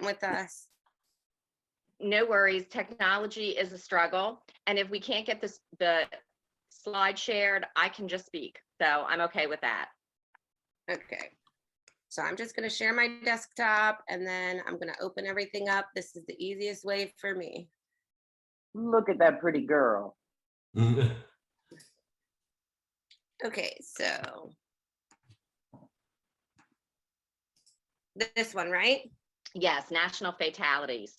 with us. No worries. Technology is a struggle. And if we can't get the slide shared, I can just speak. So I'm okay with that. Okay. So I'm just going to share my desktop and then I'm going to open everything up. This is the easiest way for me. Look at that pretty girl. Okay, so this one, right? Yes, national fatalities.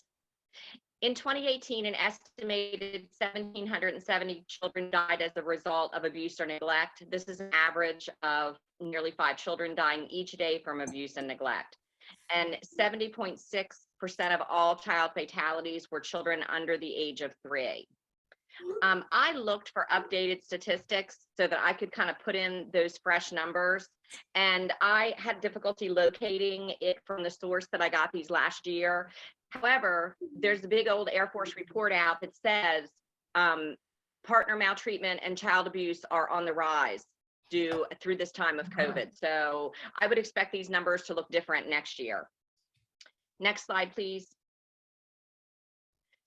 In 2018, an estimated 1,770 children died as a result of abuse or neglect. This is an average of nearly 5 children dying each day from abuse and neglect. And 70.6% of all child fatalities were children under the age of 3. I looked for updated statistics so that I could kind of put in those fresh numbers. And I had difficulty locating it from the source that I got these last year. However, there's a big old Air Force report out that says partner maltreatment and child abuse are on the rise through this time of COVID. So I would expect these numbers to look different next year. Next slide, please.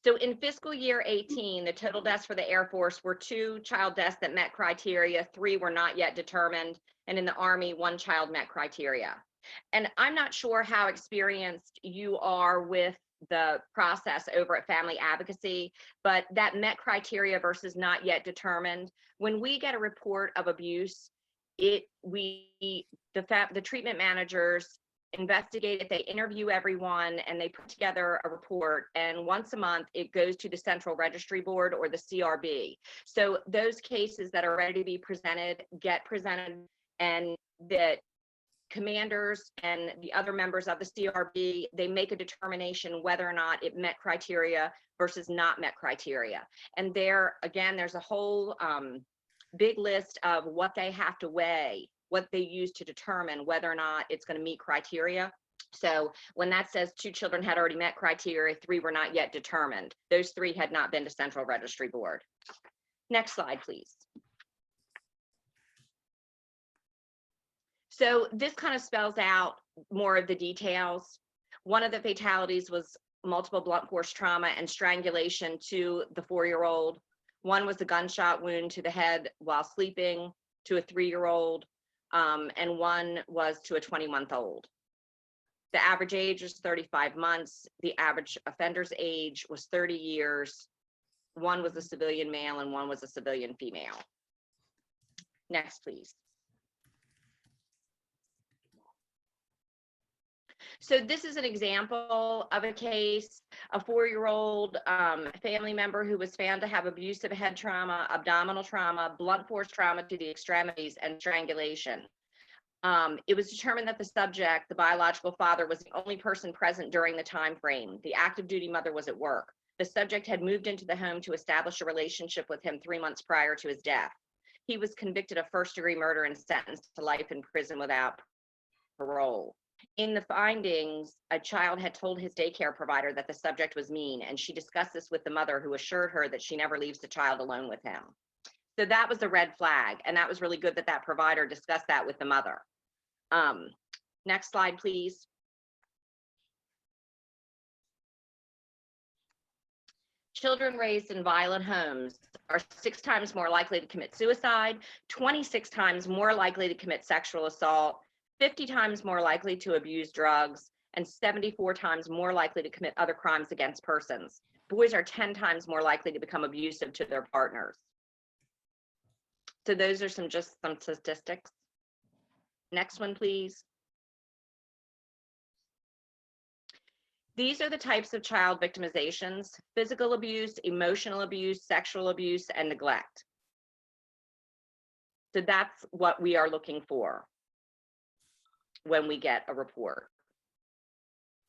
So in fiscal year 18, the total deaths for the Air Force were 2 child deaths that met criteria, 3 were not yet determined, and in the Army, 1 child met criteria. And I'm not sure how experienced you are with the process over at Family Advocacy, but that met criteria versus not yet determined, when we get a report of abuse, the treatment managers investigate it, they interview everyone, and they put together a report, and once a month it goes to the Central Registry Board or the CRB. So those cases that are ready to be presented get presented, and the commanders and the other members of the CRB, they make a determination whether or not it met criteria versus not met criteria. And there, again, there's a whole big list of what they have to weigh, what they use to determine whether or not it's going to meet criteria. So when that says 2 children had already met criteria, 3 were not yet determined. Those 3 had not been to Central Registry Board. Next slide, please. So this kind of spells out more of the details. One of the fatalities was multiple blunt force trauma and strangulation to the 4-year-old. One was a gunshot wound to the head while sleeping to a 3-year-old, and one was to a 20-month-old. The average age was 35 months. The average offender's age was 30 years. One was a civilian male and one was a civilian female. Next, please. So this is an example of a case, a 4-year-old family member who was found to have abusive head trauma, abdominal trauma, blunt force trauma to the extremities, and strangulation. It was determined that the subject, the biological father, was the only person present during the time frame. The active duty mother was at work. The subject had moved into the home to establish a relationship with him 3 months prior to his death. He was convicted of first-degree murder and sentenced to life in prison without parole. In the findings, a child had told his daycare provider that the subject was mean, and she discussed this with the mother, who assured her that she never leaves the child alone with him. So that was a red flag, and that was really good that that provider discussed that with the mother. Next slide, please. Children raised in violent homes are 6 times more likely to commit suicide, 26 times more likely to commit sexual assault, 50 times more likely to abuse drugs, and 74 times more likely to commit other crimes against persons. Boys are 10 times more likely to become abusive to their partners. So those are some statistics. Next one, please. These are the types of child victimizations: physical abuse, emotional abuse, sexual abuse, and neglect. So that's what we are looking for when we get a report.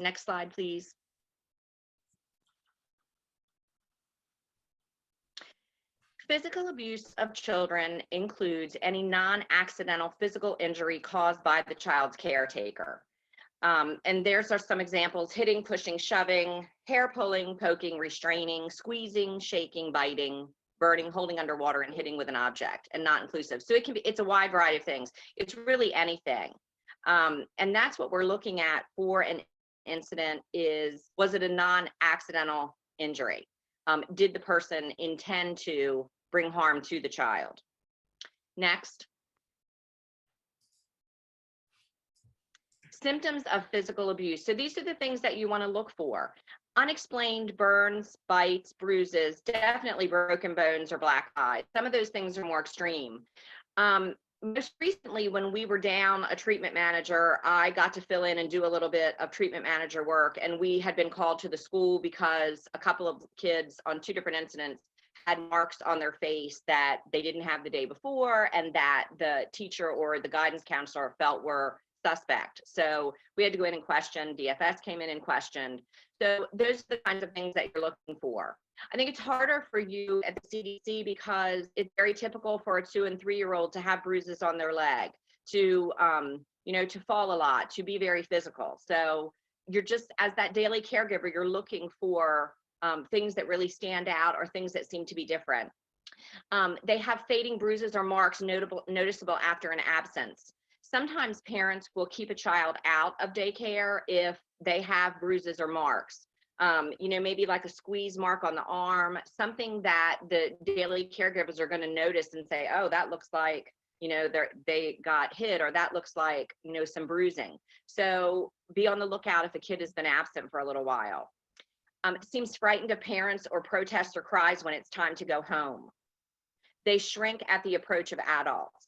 Next slide, please. Physical abuse of children includes any non-accidental physical injury caused by the child's caretaker. And there's some examples: hitting, pushing, shoving, hair pulling, poking, restraining, squeezing, shaking, biting, burning, holding underwater, and hitting with an object, and not inclusive. So it's a wide variety of things. It's really anything. And that's what we're looking at for an incident is, was it a non-accidental injury? Did the person intend to bring harm to the child? Next. Symptoms of physical abuse. So these are the things that you want to look for. Unexplained burns, bites, bruises, definitely broken bones or black eyes. Some of those things are more extreme. Most recently, when we were down a treatment manager, I got to fill in and do a little bit of treatment manager work. And we had been called to the school because a couple of kids on 2 different incidents had marks on their face that they didn't have the day before, and that the teacher or the guidance counselor felt were suspect. So we had to go in and question. DFS came in and questioned. So those are the kinds of things that you're looking for. I think it's harder for you at the CDC because it's very typical for a 2 and 3-year-old to have bruises on their leg, to to fall a lot, to be very physical. So you're just, as that daily caregiver, you're looking for things that really stand out or things that seem to be different. They have fading bruises or marks noticeable after an absence. Sometimes parents will keep a child out of daycare if they have bruises or marks. Maybe like a squeeze mark on the arm, something that the daily caregivers are going to notice and say, oh, that looks like, they got hit, or that looks like, some bruising. So be on the lookout if a kid has been absent for a little while. Seems frightened of parents or protests or cries when it's time to go home. They shrink at the approach of adults.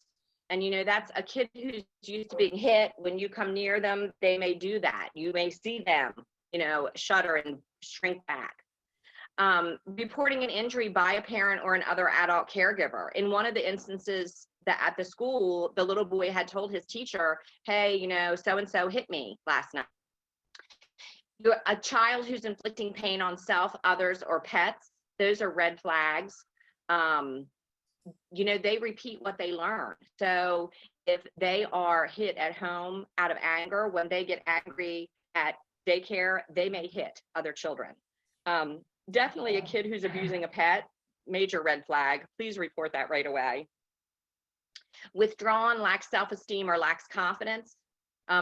And, that's a kid who's used to being hit. When you come near them, they may do that. You may see them, shudder and shrink back. Reporting an injury by a parent or another adult caregiver. In one of the instances that at the school, the little boy had told his teacher, hey, so-and-so hit me last night. A child who's inflicting pain on self, others, or pets, those are red flags. They repeat what they learn. So if they are hit at home out of anger, when they get angry at daycare, they may hit other children. Definitely a kid who's abusing a pet, major red flag. Please report that right away. Withdrawn, lacks self-esteem, or lacks confidence.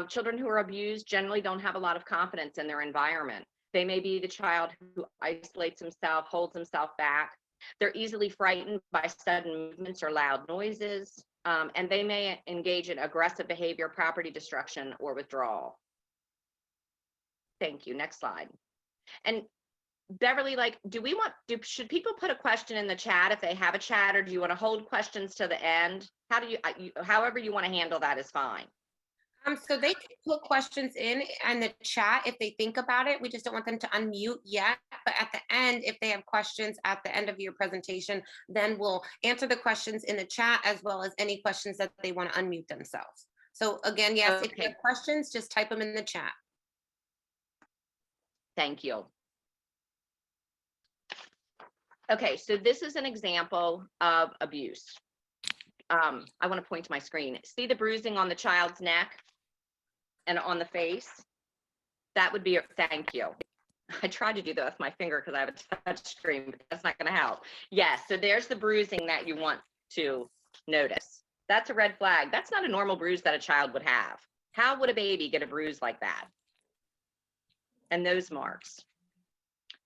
Children who are abused generally don't have a lot of confidence in their environment. They may be the child who isolates himself, holds himself back. They're easily frightened by sudden movements or loud noises, and they may engage in aggressive behavior, property destruction, or withdrawal. Thank you. Next slide. And Beverly, should people put a question in the chat if they have a chat, or do you want to hold questions to the end? However you want to handle that is fine. So they can put questions in the chat if they think about it. We just don't want them to unmute yet. But at the end, if they have questions at the end of your presentation, then we'll answer the questions in the chat as well as any questions that they want to unmute themselves. So again, yes, If you have questions, just type them in the chat. Thank you. Okay, so this is an example of abuse. I want to point to my screen. See the bruising on the child's neck and on the face? That would be, thank you. I tried to do that with my finger because I have a touch screen, but that's not going to help. Yes, so there's the bruising that you want to notice. That's a red flag. That's not a normal bruise that a child would have. How would a baby get a bruise like that? And those marks.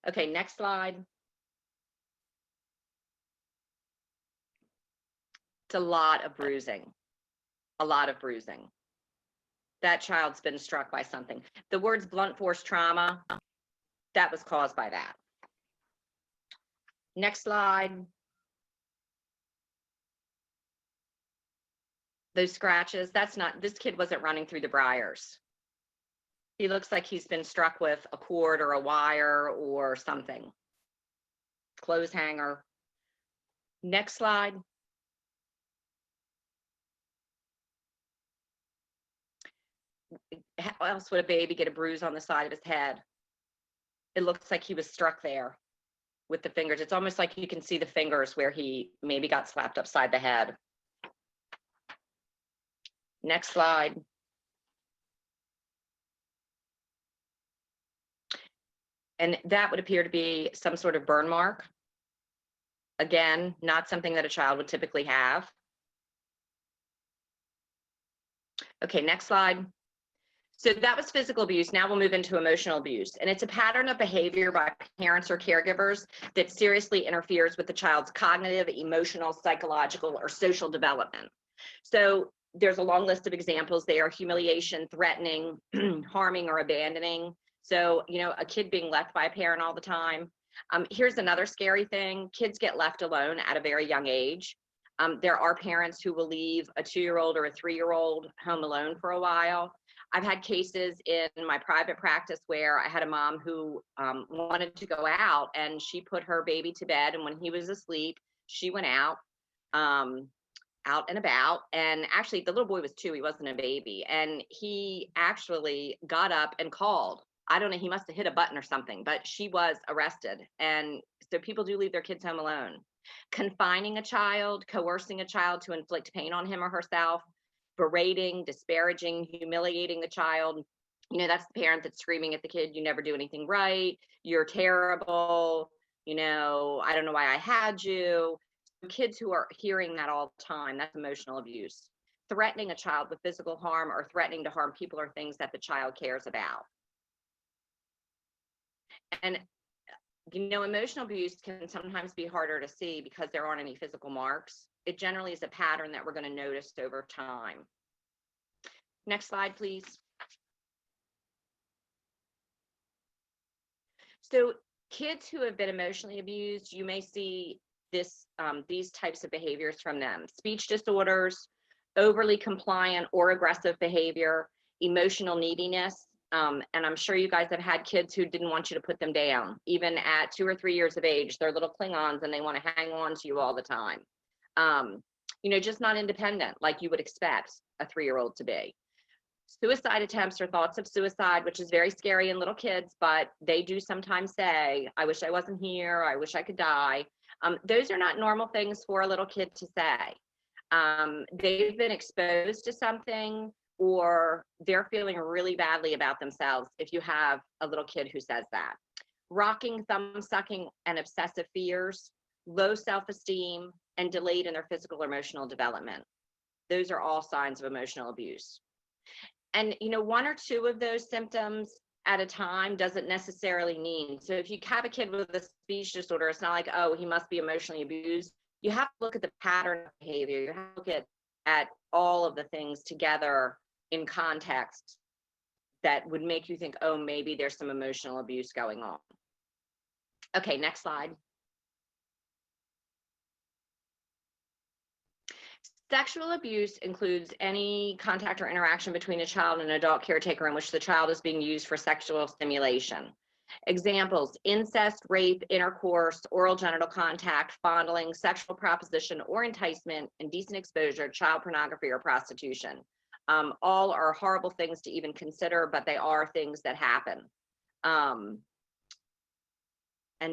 Okay, next slide. It's a lot of bruising, a lot of bruising. That child's been struck by something. The words blunt force trauma, that was caused by that. Next slide. Those scratches, this kid wasn't running through the briars. He looks like he's been struck with a cord or a wire or something. Clothes hanger. Next slide. How else would a baby get a bruise on the side of his head? It looks like he was struck there with the fingers. It's almost like you can see the fingers where he maybe got slapped upside the head. Next slide. And that would appear to be some sort of burn mark. Again, not something that a child would typically have. Okay, next slide. So that was physical abuse. Now we'll move into emotional abuse. And it's a pattern of behavior by parents or caregivers that seriously interferes with the child's cognitive, emotional, psychological, or social development. So there's a long list of examples there: humiliation, threatening, harming, or abandoning. So, a kid being left by a parent all the time. Here's another scary thing: kids get left alone at a very young age. There are parents who will leave a 2-year-old or a 3-year-old home alone for a while. I've had cases in my private practice where I had a mom who wanted to go out, and she put her baby to bed, and when he was asleep, she went out and about. And actually, the little boy was 2, he wasn't a baby, and he actually got up and called. I don't know, he must have hit a button or something, but she was arrested. And so people do leave their kids home alone. Confining a child, coercing a child to inflict pain on him or herself, berating, disparaging, humiliating the child. That's the parent that's screaming at the kid, "You never do anything right, you're terrible, I don't know why I had you." Kids who are hearing that all the time, that's emotional abuse. Threatening a child with physical harm or threatening to harm people or things that the child cares about. And emotional abuse can sometimes be harder to see because there aren't any physical marks. It generally is a pattern that we're going to notice over time. Next slide, please. So kids who have been emotionally abused, you may see these types of behaviors from them: speech disorders, overly compliant or aggressive behavior, emotional neediness. And I'm sure you guys have had kids who didn't want you to put them down. Even at 2 or 3 years of age, they're little Klingons and they want to hang on to you all the time. Just not independent like you would expect a 3-year-old to be. Suicide attempts or thoughts of suicide, which is very scary in little kids, but they do sometimes say, "I wish I wasn't here, I wish I could die." Those are not normal things for a little kid to say. They've been exposed to something, or they're feeling really badly about themselves if you have a little kid who says that. Rocking, thumb sucking, and obsessive fears, low self-esteem, and delayed in their physical or emotional development. Those are all signs of emotional abuse. And 1 or 2 of those symptoms at a time doesn't necessarily mean. So if you have a kid with a speech disorder, it's not like, oh, he must be emotionally abused. You have to look at the pattern of behavior. You have to look at all of the things together in context that would make you think, oh, maybe there's some emotional abuse going on. Okay, next slide. Sexual abuse includes any contact or interaction between a child and an adult caretaker in which the child is being used for sexual stimulation. Examples: incest, rape, intercourse, oral genital contact, fondling, sexual proposition or enticement, indecent exposure, child pornography, or prostitution. All are horrible things to even consider, but they are things that happen. And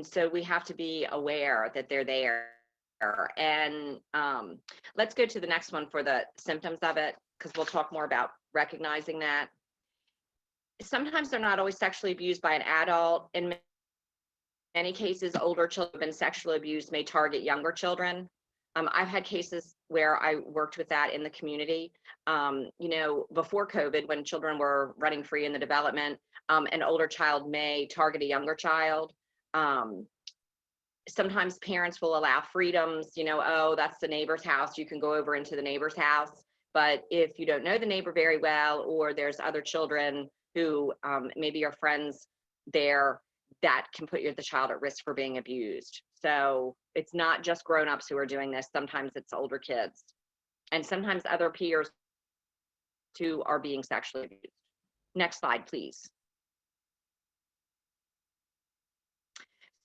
so we have to be aware that they're there. And let's go to the next one for the symptoms of it, because we'll talk more about recognizing that. Sometimes they're not always sexually abused by an adult. In many cases, older children sexually abused may target younger children. I've had cases where I worked with that in the community. Before COVID, when children were running free in the development, an older child may target a younger child. Sometimes parents will allow freedoms, oh, that's the neighbor's house, you can go over into the neighbor's house. But if you don't know the neighbor very well, or there's other children who maybe are friends there, that can put the child at risk for being abused. So it's not just grown-ups who are doing this. Sometimes it's older kids, and sometimes other peers who are being sexually abused. Next slide, please.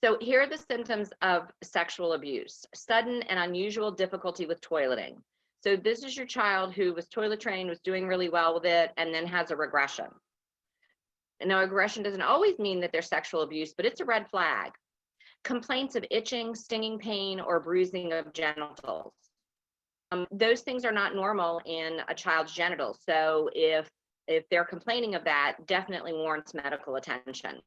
So here are the symptoms of sexual abuse: sudden and unusual difficulty with toileting. So this is your child who was toilet trained, was doing really well with it, and then has a regression. And now, aggression doesn't always mean that there's sexual abuse, but it's a red flag. Complaints of itching, stinging pain, or bruising of genitals. Those things are not normal in a child's genitals. So if they're complaining of that, definitely warrants medical attention.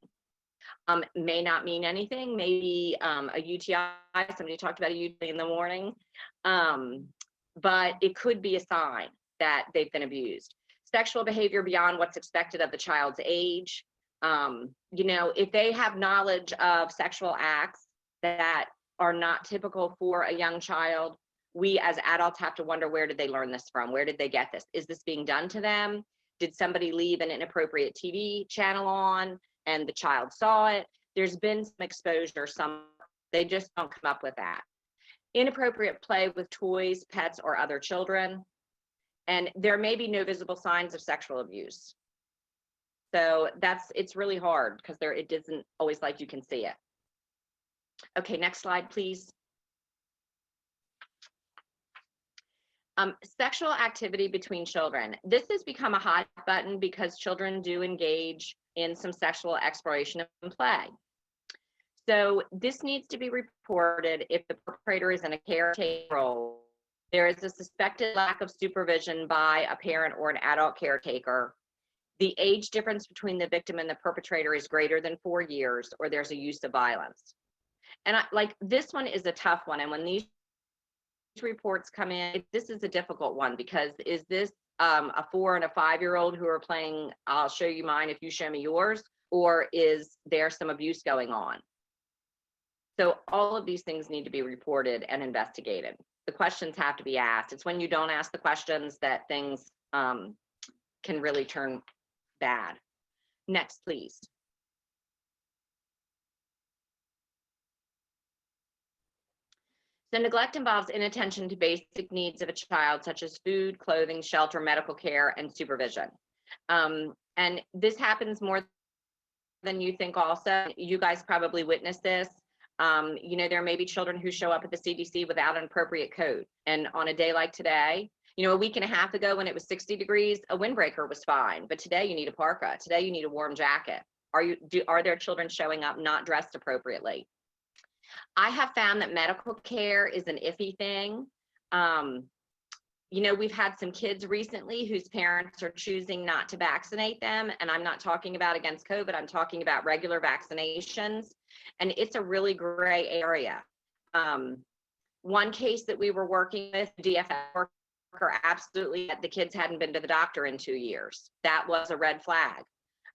May not mean anything, maybe a UTI, somebody talked about a UTI in the morning, but it could be a sign that they've been abused. Sexual behavior beyond what's expected of the child's age. You know, if they have knowledge of sexual acts that are not typical for a young child, we as adults have to wonder, where did they learn this from? Where did they get this? Is this being done to them? Did somebody leave an inappropriate TV channel on and the child saw it? There's been some exposure, they just don't come up with that. Inappropriate play with toys, pets, or other children. And there may be no visible signs of sexual abuse. So it's really hard because it isn't always like you can see it. Okay, next slide, please. Sexual activity between children. This has become a hot button because children do engage in some sexual exploration and play. So this needs to be reported if the perpetrator is in a caretaker role. There is a suspected lack of supervision by a parent or an adult caretaker. The age difference between the victim and the perpetrator is greater than 4 years, or there's a use of violence. And this one is a tough one. And when these reports come in, this is a difficult one, because is this a 4 and a 5-year-old who are playing, I'll show you mine if you show me yours, or is there some abuse going on? So all of these things need to be reported and investigated. The questions have to be asked. It's when you don't ask the questions that things can really turn bad. Next, please. So neglect involves inattention to basic needs of a child, such as food, clothing, shelter, medical care, and supervision. And this happens more than you think also. You guys probably witnessed this. You know, there may be children who show up at the CDC without an appropriate coat. And on a day like today, you know, a week and a half ago when it was 60 degrees, a windbreaker was fine. But today you need a parka. Today you need a warm jacket. Are there children showing up not dressed appropriately? I have found that medical care is an iffy thing. You know, we've had some kids recently whose parents are choosing not to vaccinate them. And I'm not talking about against COVID, I'm talking about regular vaccinations. And it's a really gray area. One case that we were working with, DFS worker, absolutely, the kids hadn't been to the doctor in 2 years. That was a red flag.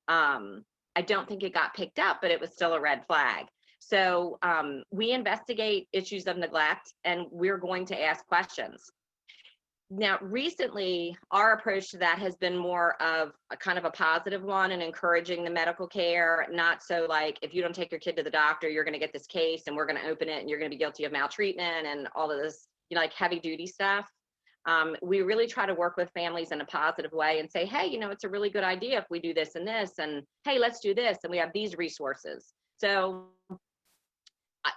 I don't think it got picked up, but it was still a red flag. So we investigate issues of neglect, and we're going to ask questions. Now, recently, our approach to that has been more of a kind of a positive one, and encouraging the medical care, not so like, if you don't take your kid to the doctor, you're going to get this case and we're going to open it and you're going to be guilty of maltreatment and all of this, you know, like heavy duty stuff. We really try to work with families in a positive way and say, hey, you know, it's a really good idea if we do this and this, and hey, let's do this, and we have these resources. So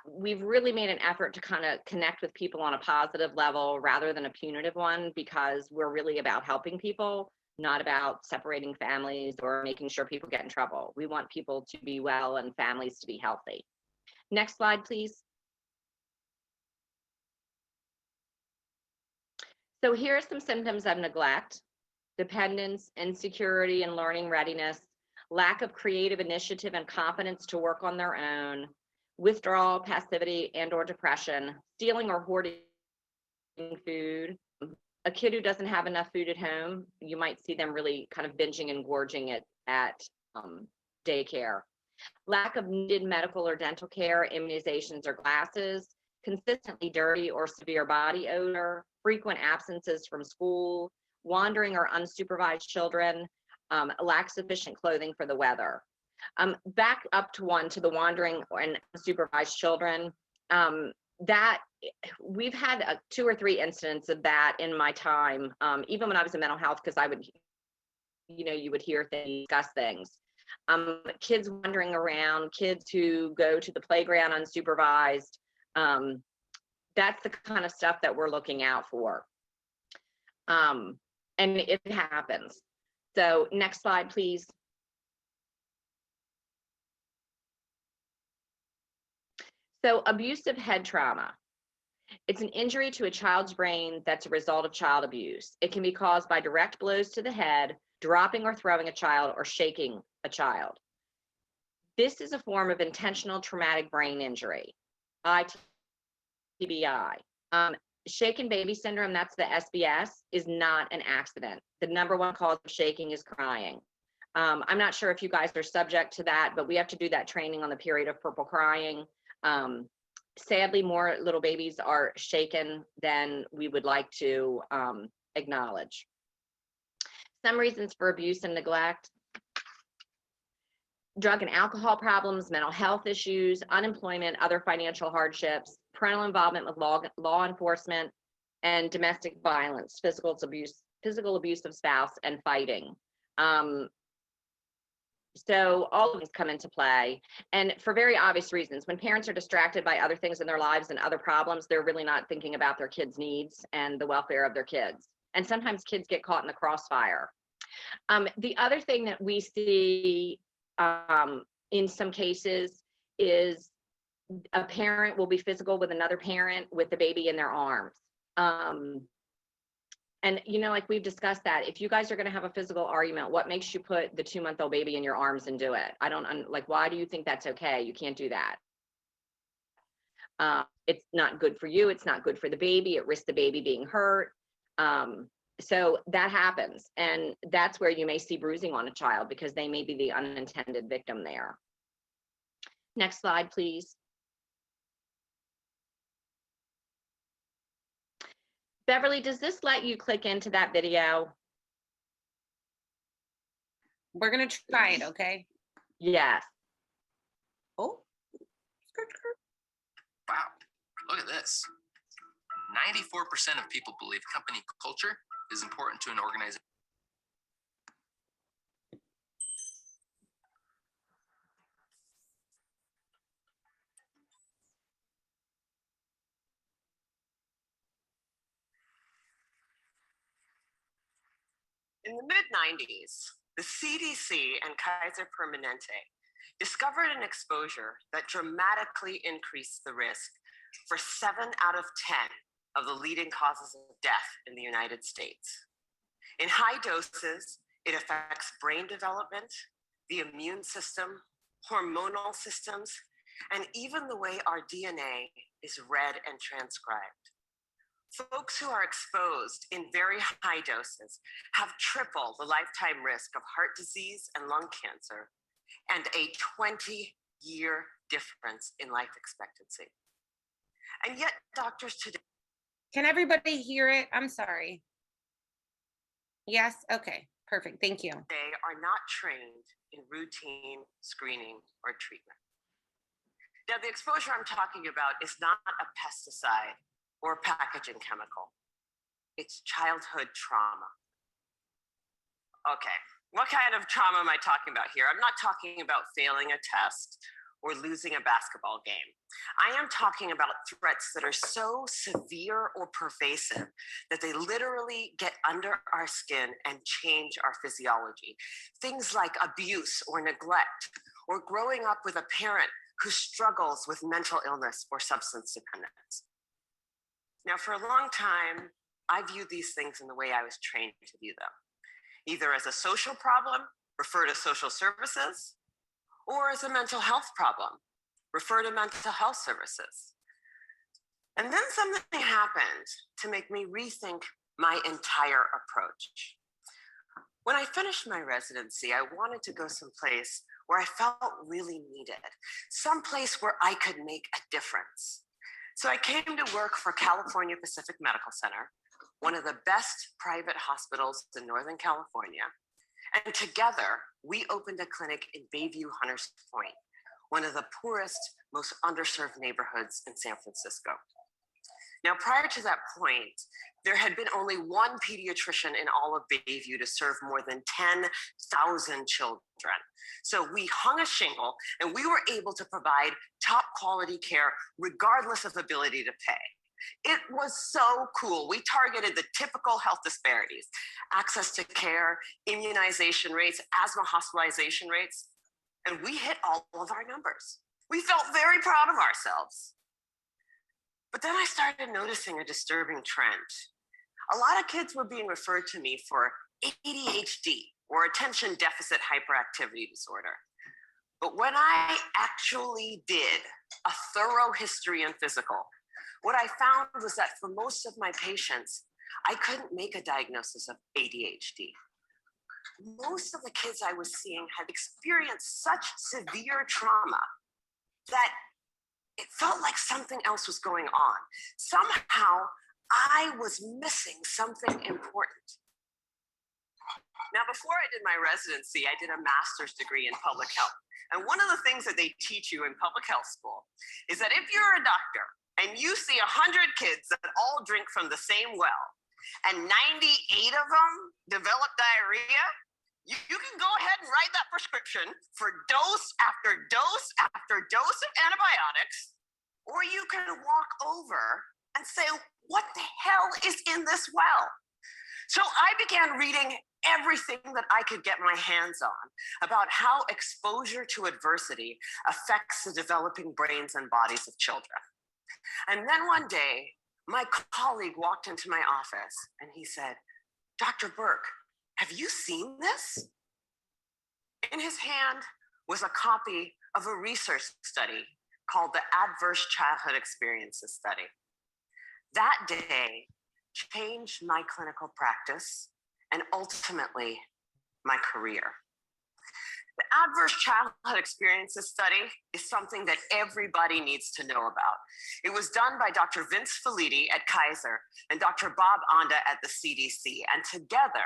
we've really made an effort to kind of connect with people on a positive level rather than a punitive one, because we're really about helping people, not about separating families or making sure people get in trouble. We want people to be well and families to be healthy. Next slide, please. So here are some symptoms of neglect: dependence, insecurity and learning readiness, lack of creative initiative and confidence to work on their own, withdrawal, passivity, and or depression, stealing or hoarding food. A kid who doesn't have enough food at home, you might see them really kind of binging and gorging it at daycare. Lack of needed medical or dental care, immunizations or glasses, consistently dirty or severe body odor, frequent absences from school, wandering or unsupervised children, lack sufficient clothing for the weather. Back up to the wandering and unsupervised children, that we've had 2 or 3 incidents of that in my time, even when I was in mental health, because I would, you know, you would hear things, discuss things. Kids wandering around, kids who go to the playground unsupervised. That's the kind of stuff that we're looking out for. And it happens. So next slide, please. So abusive head trauma. It's an injury to a child's brain that's a result of child abuse. It can be caused by direct blows to the head, dropping or throwing a child, or shaking a child. This is a form of intentional traumatic brain injury, ITBI. Shaken baby syndrome, that's the SBS, is not an accident. The number one cause of shaking is crying. I'm not sure if you guys are subject to that, but we have to do that training on the period of purple crying. Sadly, more little babies are shaken than we would like to acknowledge. Some reasons for abuse and neglect: drug and alcohol problems, mental health issues, unemployment, other financial hardships, parental involvement with law enforcement, and domestic violence, physical abuse of spouse, and fighting. So all of these come into play, and for very obvious reasons. When parents are distracted by other things in their lives and other problems, they're really not thinking about their kids' needs and the welfare of their kids. And sometimes kids get caught in the crossfire. The other thing that we see in some cases is a parent will be physical with another parent with the baby in their arms. And, you know, like we've discussed that, if you guys are going to have a physical argument, what makes you put the 2-month-old baby in your arms and do it? I don't like, why do you think that's okay? You can't do that. It's not good for you. It's not good for the baby. It risks the baby being hurt. So that happens. And that's where you may see bruising on a child because they may be the unintended victim there. Next slide, please. Beverly, does this let you click into that video? We're gonna try it, okay? Yes. Oh. Wow, look at this. 94% of people believe company culture is important to an organization. In the mid-90s, the CDC and Kaiser Permanente discovered an exposure that dramatically increased the risk for 7 out of 10 of the leading causes of death in the United States. In high doses, it affects brain development, the immune system, hormonal systems, and even the way our DNA is read and transcribed. Folks who are exposed in very high doses have triple the lifetime risk of heart disease and lung cancer and a 20-year difference in life expectancy. And yet doctors today— Can everybody hear it? I'm sorry. Yes, okay, perfect, thank you. They are not trained in routine screening or treatment. Now, the exposure I'm talking about is not a pesticide or packaging chemical. It's childhood trauma. Okay, what kind of trauma am I talking about here? I'm not talking about failing a test or losing a basketball game. I am talking about threats that are so severe or pervasive that they literally get under our skin and change our physiology. Things like abuse or neglect, or growing up with a parent who struggles with mental illness or substance dependence. Now, for a long time, I viewed these things in the way I was trained to view them, either as a social problem, refer to social services, or as a mental health problem, refer to mental health services. And then something happened to make me rethink my entire approach. When I finished my residency, I wanted to go someplace where I felt really needed, someplace where I could make a difference. So I came to work for California Pacific Medical Center, one of the best private hospitals in Northern California. And together, we opened a clinic in Bayview, Hunters Point, one of the poorest, most underserved neighborhoods in San Francisco. Now, prior to that point, there had been only one pediatrician in all of Bayview to serve more than 10,000 children. So we hung a shingle and we were able to provide top quality care regardless of ability to pay. It was so cool. We targeted the typical health disparities: access to care, immunization rates, asthma hospitalization rates, and we hit all of our numbers. We felt very proud of ourselves. But then I started noticing a disturbing trend. A lot of kids were being referred to me for ADHD, or attention deficit hyperactivity disorder. But when I actually did a thorough history and physical, what I found was that for most of my patients, I couldn't make a diagnosis of ADHD. Most of the kids I was seeing had experienced such severe trauma that it felt like something else was going on. Somehow, I was missing something important. Now, before I did my residency, I did a master's degree in public health. And one of the things that they teach you in public health school is that if you're a doctor and you see 100 kids that all drink from the same well, and 98 of them develop diarrhea, you can go ahead and write that prescription for dose after dose after dose of antibiotics, or you can walk over and say, what the hell is in this well? So I began reading everything that I could get my hands on about how exposure to adversity affects the developing brains and bodies of children. And then one day, my colleague walked into my office and he said, Dr. Burke, have you seen this? In his hand was a copy of a research study called the Adverse Childhood Experiences Study. That day changed my clinical practice and ultimately my career. The Adverse Childhood Experiences Study is something that everybody needs to know about. It was done by Dr. Vince Felitti at Kaiser and Dr. Bob Anda at the CDC. And together,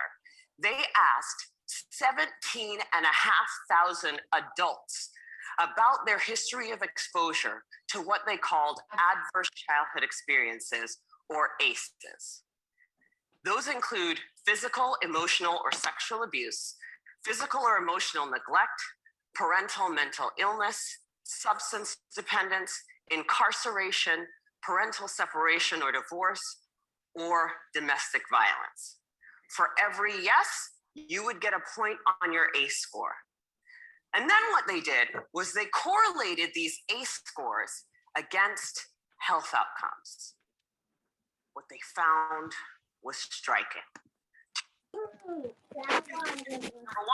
they asked 17,500 adults about their history of exposure to what they called adverse childhood experiences, or ACEs. Those include physical, emotional, or sexual abuse, physical or emotional neglect, parental mental illness, substance dependence, incarceration, parental separation or divorce, or domestic violence. For every yes, you would get a point on your ACE score. And then what they did was they correlated these ACE scores against health outcomes. What they found was striking. Number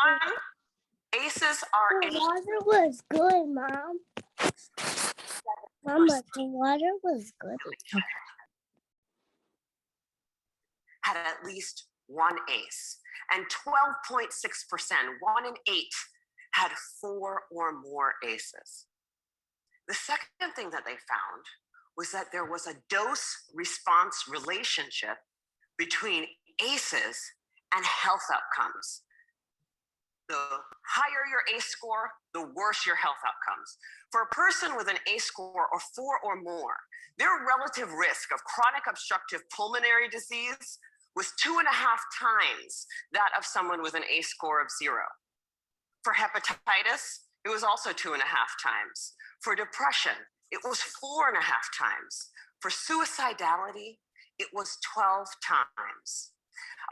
one, ACEs are The water was good, Mom. Mama, the water was good. had at least one ACE, and 12.6%, 1 in 8, had 4 or more ACEs. The second thing that they found was that there was a dose-response relationship between ACEs and health outcomes. The higher your ACE score, the worse your health outcomes. For a person with an ACE score of 4 or more, their relative risk of chronic obstructive pulmonary disease was 2.5 times that of someone with an ACE score of 0. For hepatitis, it was also 2.5 times. For depression, it was 4.5 times. For suicidality, it was 12 times.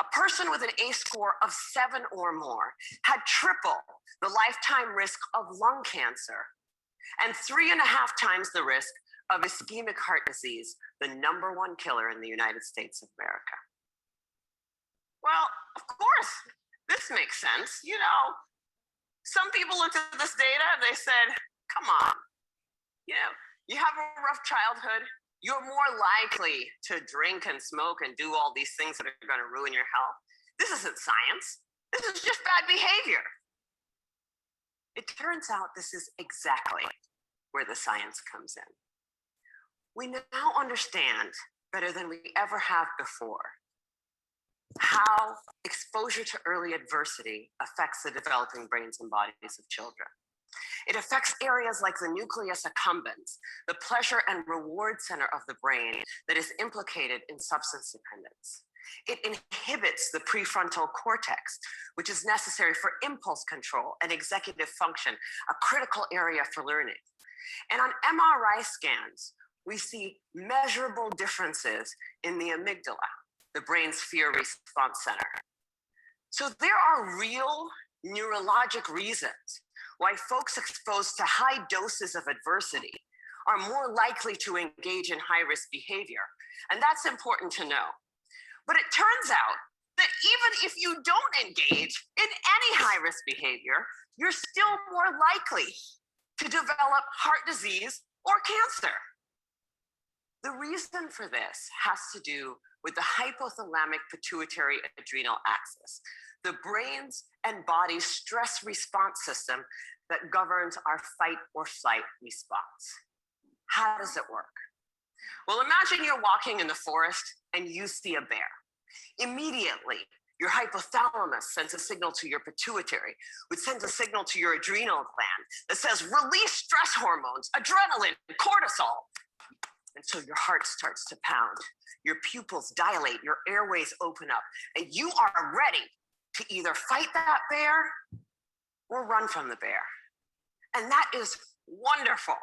A person with an ACE score of 7 or more had triple the lifetime risk of lung cancer and 3.5 times the risk of ischemic heart disease, the #1 killer in the United States of America. Well, of course, this makes sense. You know, some people looked at this data and they said, come on, you know, you have a rough childhood, you're more likely to drink and smoke and do all these things that are going to ruin your health. This isn't science. This is just bad behavior. It turns out this is exactly where the science comes in. We now understand better than we ever have before how exposure to early adversity affects the developing brains and bodies of children. It affects areas like the nucleus accumbens, the pleasure and reward center of the brain that is implicated in substance dependence. It inhibits the prefrontal cortex, which is necessary for impulse control and executive function, a critical area for learning. And on MRI scans, we see measurable differences in the amygdala, the brain's fear response center. So there are real neurologic reasons why folks exposed to high doses of adversity are more likely to engage in high-risk behavior. And that's important to know. But it turns out that even if you don't engage in any high-risk behavior, you're still more likely to develop heart disease or cancer. The reason for this has to do with the hypothalamic pituitary adrenal axis, the brain's and body's stress response system that governs our fight or flight response. How does it work? Well, imagine you're walking in the forest and you see a bear. Immediately, your hypothalamus sends a signal to your pituitary, which sends a signal to your adrenal gland that says, release stress hormones, adrenaline, cortisol. And so your heart starts to pound, your pupils dilate, your airways open up, and you are ready to either fight that bear or run from the bear. And that is wonderful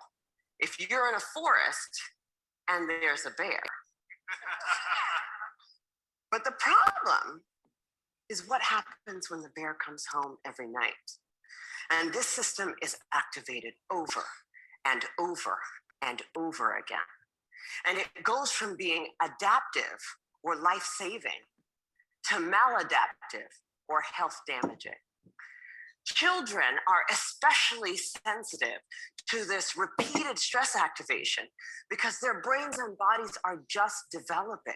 if you're in a forest and there's a bear. But the problem is what happens when the bear comes home every night. And this system is activated over and over and over again. And it goes from being adaptive or life-saving to maladaptive or health damaging. Children are especially sensitive to this repeated stress activation because their brains and bodies are just developing.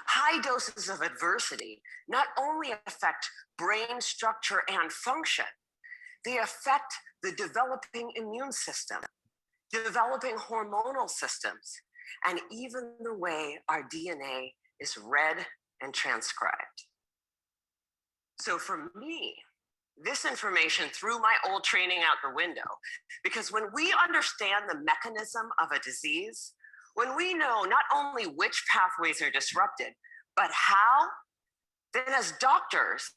High doses of adversity not only affect brain structure and function, they affect the developing immune system, developing hormonal systems, and even the way our DNA is read and transcribed. So for me, this information threw my old training out the window, because when we understand the mechanism of a disease, when we know not only which pathways are disrupted, but how, then as doctors,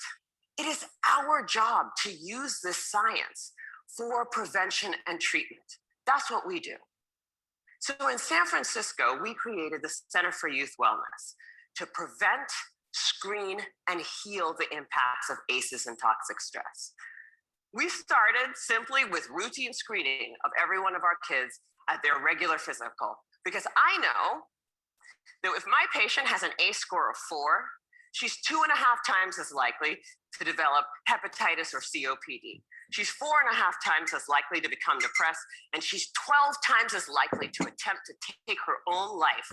it is our job to use this science for prevention and treatment. That's what we do. So in San Francisco, we created the Center for Youth Wellness to prevent, screen, and heal the impacts of ACEs and toxic stress. We started simply with routine screening of every one of our kids at their regular physical, because I know that if my patient has an ACE score of 4, she's 2.5 times as likely to develop hepatitis or COPD. She's 4.5 times as likely to become depressed, and she's 12 times as likely to attempt to take her own life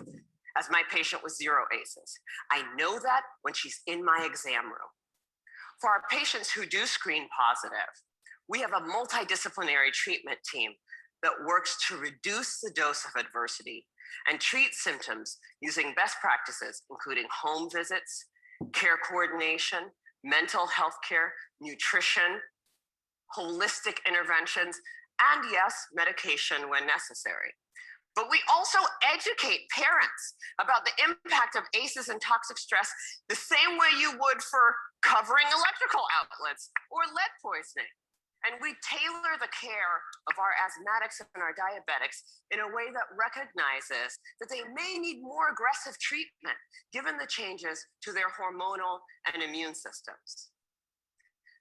as my patient with 0 ACEs. I know that when she's in my exam room. For our patients who do screen positive, we have a multidisciplinary treatment team that works to reduce the dose of adversity and treat symptoms using best practices, including home visits, care coordination, mental health care, nutrition, holistic interventions, and yes, medication when necessary. But we also educate parents about the impact of ACEs and toxic stress the same way you would for covering electrical outlets or lead poisoning. And we tailor the care of our asthmatics and our diabetics in a way that recognizes that they may need more aggressive treatment given the changes to their hormonal and immune systems.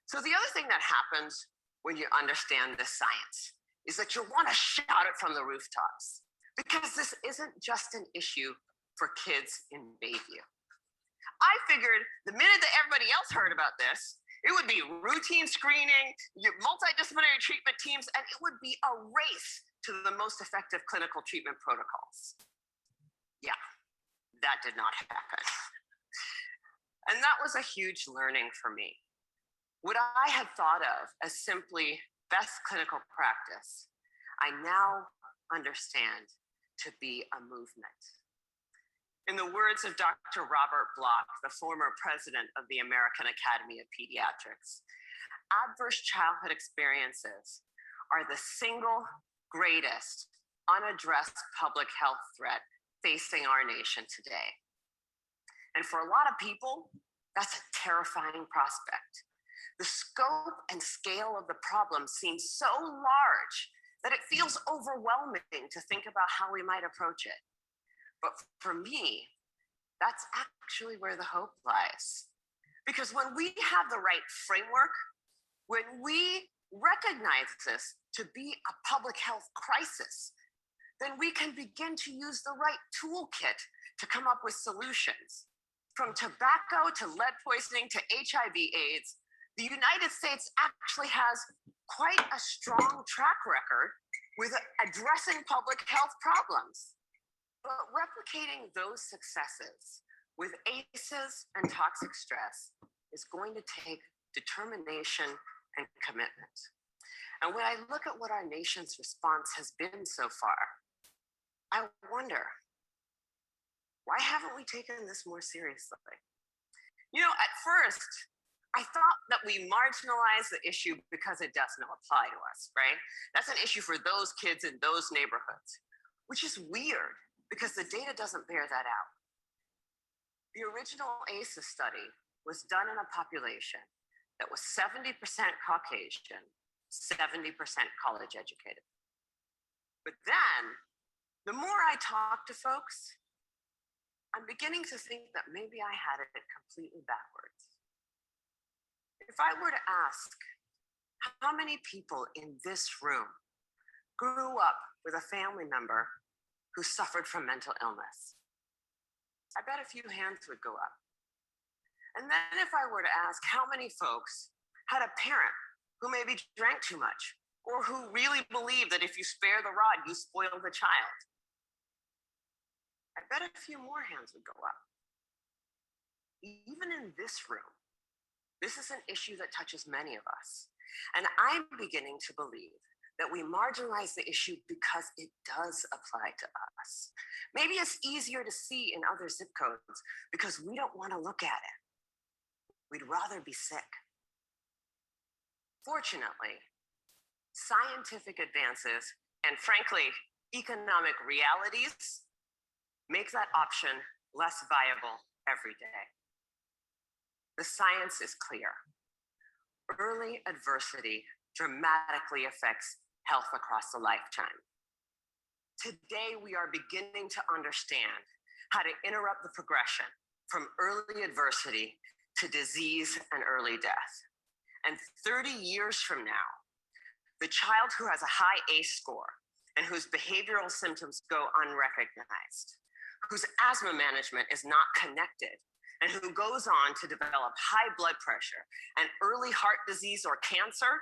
So the other thing that happens when you understand this science is that you want to shout it from the rooftops, because this isn't just an issue for kids in Bayview. I figured the minute that everybody else heard about this, it would be routine screening, multidisciplinary treatment teams, and it would be a race to the most effective clinical treatment protocols. Yeah, that did not happen. And that was a huge learning for me. What I had thought of as simply best clinical practice, I now understand to be a movement. In the words of Dr. Robert Block, the former president of the American Academy of Pediatrics, adverse childhood experiences are the single greatest unaddressed public health threat facing our nation today. And for a lot of people, that's a terrifying prospect. The scope and scale of the problem seems so large that it feels overwhelming to think about how we might approach it. But for me, that's actually where the hope lies. Because when we have the right framework, when we recognize this to be a public health crisis, then we can begin to use the right toolkit to come up with solutions. From tobacco to lead poisoning to HIV/AIDS, the United States actually has quite a strong track record with addressing public health problems. But replicating those successes with ACEs and toxic stress is going to take determination and commitment. And when I look at what our nation's response has been so far, I wonder, why haven't we taken this more seriously? You know, at first, I thought that we marginalized the issue because it doesn't apply to us, right? That's an issue for those kids in those neighborhoods, which is weird because the data doesn't bear that out. The original ACEs study was done in a population that was 70% Caucasian, 70% college educated. But then, the more I talk to folks, I'm beginning to think that maybe I had it completely backwards. If I were to ask how many people in this room grew up with a family member who suffered from mental illness, I bet a few hands would go up. And then if I were to ask how many folks had a parent who maybe drank too much or who really believed that if you spare the rod, you spoil the child, I bet a few more hands would go up. Even in this room, this is an issue that touches many of us. And I'm beginning to believe that we marginalize the issue because it does apply to us. Maybe it's easier to see in other zip codes because we don't want to look at it. We'd rather be sick. Fortunately, scientific advances and frankly, economic realities make that option less viable every day. The science is clear. Early adversity dramatically affects health across a lifetime. Today, we are beginning to understand how to interrupt the progression from early adversity to disease and early death. And 30 years from now, the child who has a high ACE score and whose behavioral symptoms go unrecognized, whose asthma management is not connected, and who goes on to develop high blood pressure and early heart disease or cancer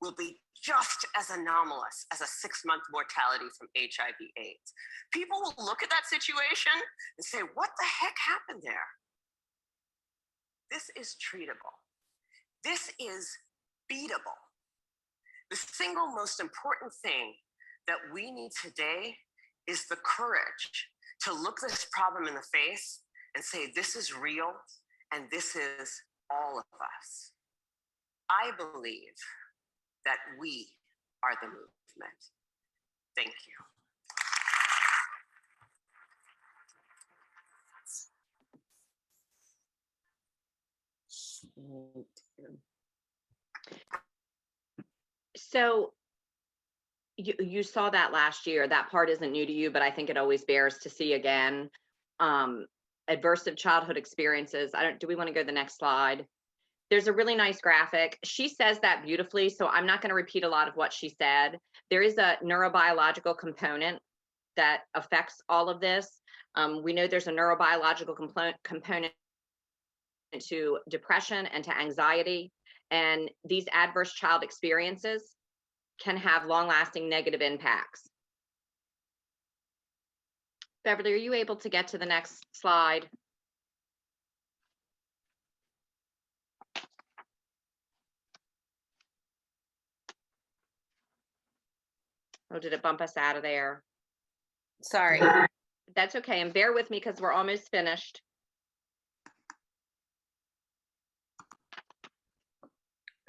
will be just as anomalous as a 6-month mortality from HIV/AIDS. People will look at that situation and say, what the heck happened there? This is treatable. This is beatable. The single most important thing that we need today is the courage to look this problem in the face and say, this is real and this is all of us. I believe that we are the movement. Thank you. So you saw that last year. That part isn't new to you, but I think it always bears to see again. Adversive childhood experiences. Do we want to go to the next slide? There's a really nice graphic. She says that beautifully, so I'm not going to repeat a lot of what she said. There is a neurobiological component that affects all of this. We know there's a neurobiological component to depression and to anxiety, and these adverse child experiences can have long-lasting negative impacts. Beverly, are you able to get to the next slide? Oh, did it bump us out of there? Sorry. That's okay, and bear with me because we're almost finished.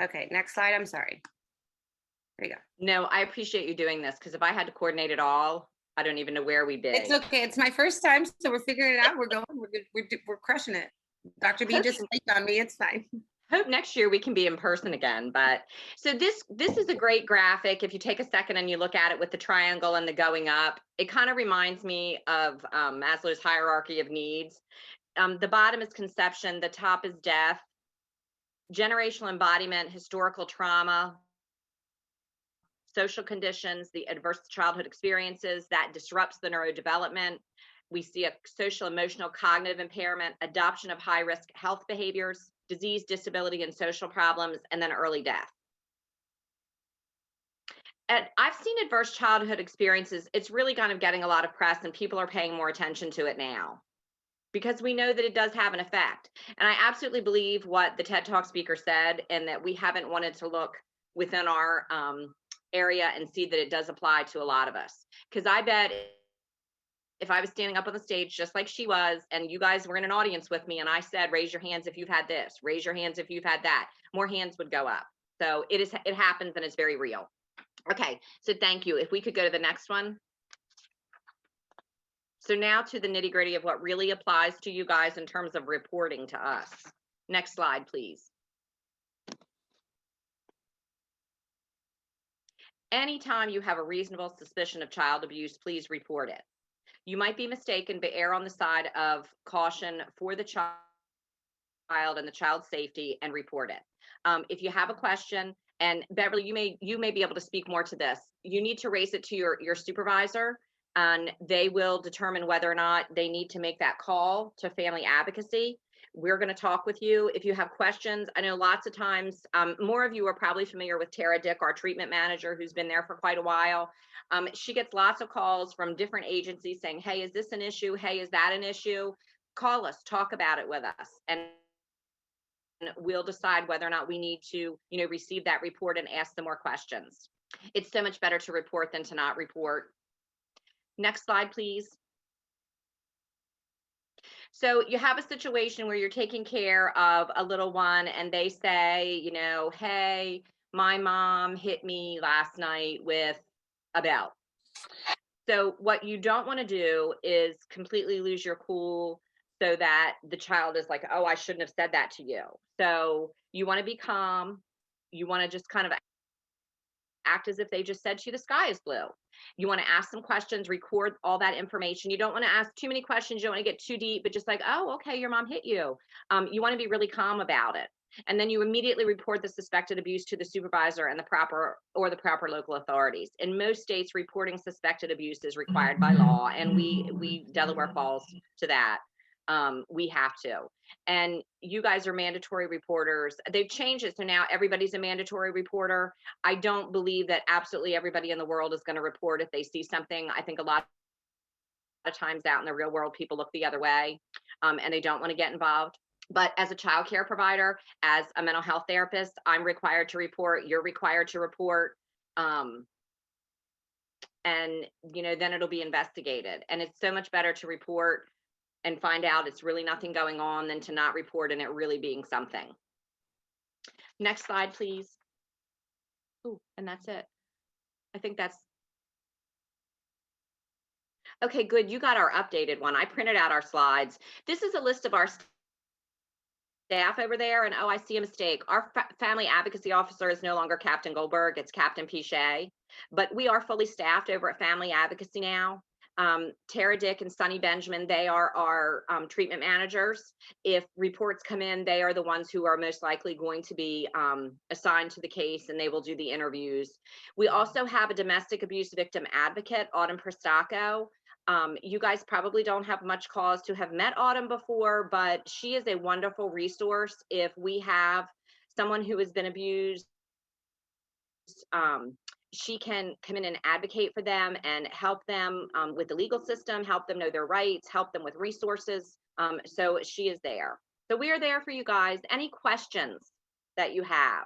Okay, next slide. I'm sorry. There you go. No, I appreciate you doing this because if I had to coordinate it all, I don't even know where we'd be. It's okay. It's my first time, so we're figuring it out. We're going. We're good. We're crushing it. Dr. B just flaked on me. It's fine. Hope next year we can be in person again. But so this is a great graphic. If you take a second and you look at it with the triangle and the going up, it kind of reminds me of Maslow's hierarchy of needs. The bottom is conception, the top is death, generational embodiment, historical trauma, social conditions, the adverse childhood experiences that disrupts the neurodevelopment. We see a social, emotional, cognitive impairment, adoption of high-risk health behaviors, disease, disability, and social problems, and then early death. I've seen adverse childhood experiences. It's really kind of getting a lot of press, and people are paying more attention to it now because we know that it does have an effect. And I absolutely believe what the TED Talk speaker said, and that we haven't wanted to look within our area and see that it does apply to a lot of us. Because I bet if I was standing up on the stage just like she was, and you guys were in an audience with me, and I said, raise your hands if you've had this, raise your hands if you've had that, more hands would go up. So it happens, and it's very real. Okay, so thank you. If we could go to the next one. So now to the nitty gritty of what really applies to you guys in terms of reporting to us. Next slide, please. Anytime you have a reasonable suspicion of child abuse, please report it. You might be mistaken, but err on the side of caution for the child and the child's safety, and report it. If you have a question, and Beverly, you may be able to speak more to this, you need to raise it to your supervisor, and they will determine whether or not they need to make that call to family advocacy. We're going to talk with you. If you have questions, I know lots of times, more of you are probably familiar with Tara Dick, our treatment manager, who's been there for quite a while. She gets lots of calls from different agencies saying, hey, is this an issue? Hey, is that an issue? Call us, talk about it with us, and we'll decide whether or not we need to, receive that report and ask them more questions. It's so much better to report than to not report. Next slide, please. So you have a situation where you're taking care of a little one, and they say, hey, my mom hit me last night with a belt. So what you don't want to do is completely lose your cool so that the child is like, oh, I shouldn't have said that to you. So you want to be calm. You want to just kind of act as if they just said to you, the sky is blue. You want to ask some questions, record all that information. You don't want to ask too many questions. You don't want to get too deep, but just like, oh, okay, your mom hit you. You want to be really calm about it. And then you immediately report the suspected abuse to the supervisor and the proper local authorities. In most states, reporting suspected abuse is required by law, and we Delaware falls to that. We have to. And you guys are mandatory reporters. They've changed it, so now everybody's a mandatory reporter. I don't believe that absolutely everybody in the world is going to report if they see something. I think a lot of times out in the real world, people look the other way, and they don't want to get involved. But as a child care provider, as a mental health therapist, I'm required to report. You're required to report. And then it'll be investigated. And it's so much better to report and find out it's really nothing going on than to not report and it really being something. Next slide, please. Oh, and that's it. I think that's okay. Good. You got our updated one. I printed out our slides. This is a list of our staff over there, and oh, I see a mistake. Our family advocacy officer is no longer Captain Goldberg, it's Captain Pichet, but we are fully staffed over at Family Advocacy now. Tara Dick and Sunny Benjamin, they are our treatment managers. If reports come in, they are the ones who are most likely going to be assigned to the case, and they will do the interviews. We also have a domestic abuse victim advocate, Autumn Prestaco. You guys probably don't have much cause to have met Autumn before, but she is a wonderful resource if we have someone who has been abused. She can come in and advocate for them and help them with the legal system, help them know their rights, help them with resources. So she is there. So we are there for you guys. Any questions that you have?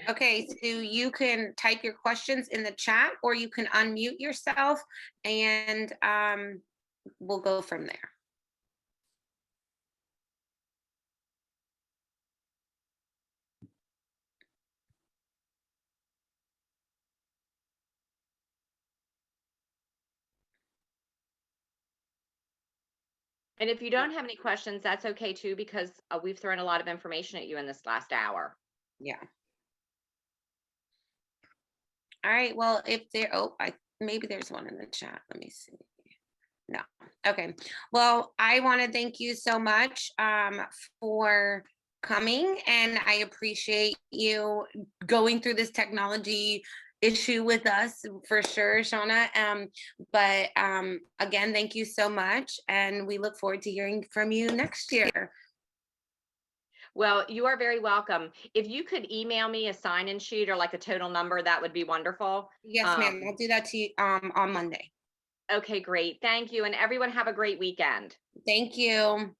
Okay, so you can type your questions in the chat, or you can unmute yourself, and we'll go from there. And if you don't have any questions, that's okay too, because we've thrown a lot of information at you in this last hour. Yeah. All right, well, if there, maybe there's one in the chat. Let me see. No. Okay. Well, I want to thank you so much for coming, and I appreciate you going through this technology issue with us for sure, Shauna. But again, thank you so much, and we look forward to hearing from you next year. Well, you are very welcome. If you could email me a sign-in sheet or like a total number, that would be wonderful. Yes, ma'am. I'll do that to you on Monday. Okay, great. Thank you. And everyone have a great weekend. Thank you.